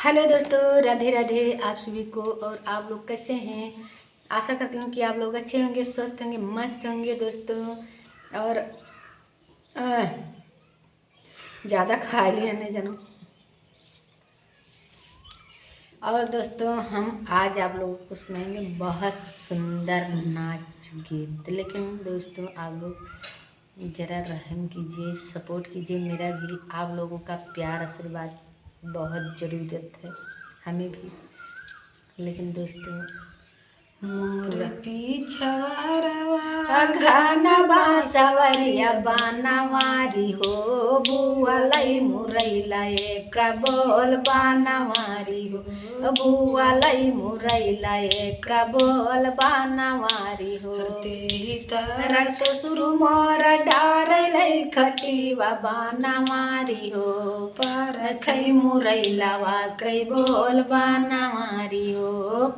Hello दोस्तों, राधे राधे आप सभी को। और आप लोग कैसे हैं? आशा करती हूँ कि आप लोग अच्छे होंगे, स्वस्थ होंगे, मस्त होंगे दोस्तों। और ज़्यादा खा लिए नहीं जानो। और दोस्तों, हम आज आप लोगों को सुनाएंगे बहुत सुंदर नाच गीत। लेकिन दोस्तों, आप लोग ज़रा रहम कीजिए, सपोर्ट कीजिए। मेरा भी आप लोगों का प्यार आशीर्वाद बहुत ज़रूरत है हमें भी। लेकिन दोस्तों, मोर पीछवारवा घाना बासवरिया बानावारी हो, बुआलाई मुरैला एक बोल बानावारी हो, बुआलाई मुरैला एक बोल बानावारी हो। तारा ससुर मोर डारलै खटीवा बानावारी हो, पार खै मुरैलावा कै बोल बानावारी हो,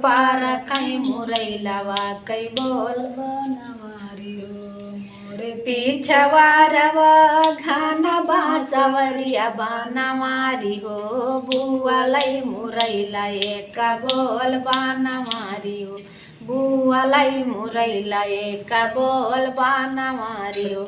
पार खै मुरैलावा कै बोल बानावारी हो। मोरे पीछवारवा घाना बासवरिया बानावारी हो, बुआलाई मुरैला एक बोल बानावारी हो, बुआलाई मुरैला एक बोल बानावारी हो।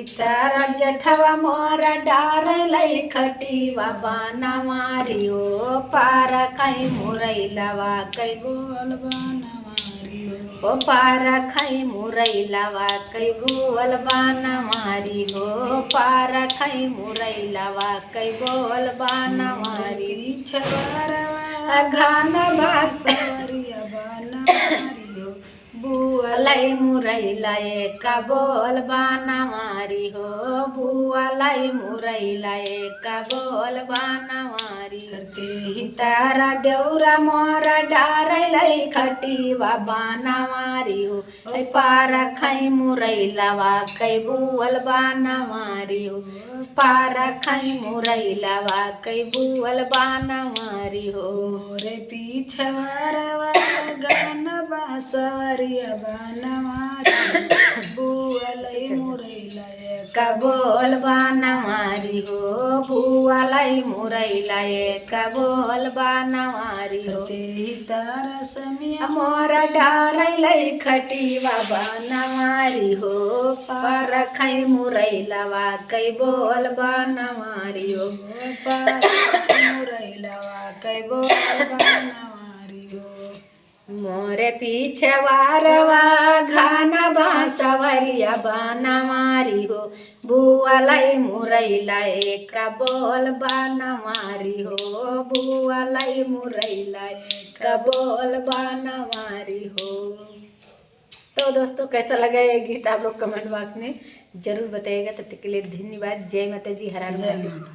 तारा जेठवा मोर डारलै खटीवा बानावारी हो, पार खै मुरैलावा कै बोल बानावारी हो, पार खै मुरैलावा कै बोल बानावारी हो, पार खै मुरैलावा कै बोल बानावारी। घाना बासवरिया बानावारी हो, बुआलाई मुरैला एक बोल बानावारी हो, बुआलाई मुरैला एक बोल बानावारी। तारा देउरा मोर डारलै खटीवा बानावारी हो, पार खै मुरैलावा कै बोल बानावारी हो, पार खै मुरैलावा कै बोल बानावारी हो। मोरे पीछवारवा गाना बासवरिया बानावारी बुआलाई मुरैला एक बोल बानावारी हो, बुआलाई मुरैला एक बोल बानावारी हो। तारा समिया मोर डारलै खटीवा बानावारी हो, पार खै मुरैलावा कै बोल बानावारी हो, पार मुरैलावा कै बोल बानावारी हो। मोरे पीछवारवा घाना बासवरिया बानावारी हो, बुआलाई मुरैला एक बोल बानावारी हो, बुआलाई मुरैला एक बोल बानावारी हो। तो दोस्तों, कैसा लगा ये गीत आप लोग कमेंट बॉक्स में ज़रूर बताइएगा। तब तक के लिए धन्यवाद। जय माता जी, हर हर महादेव।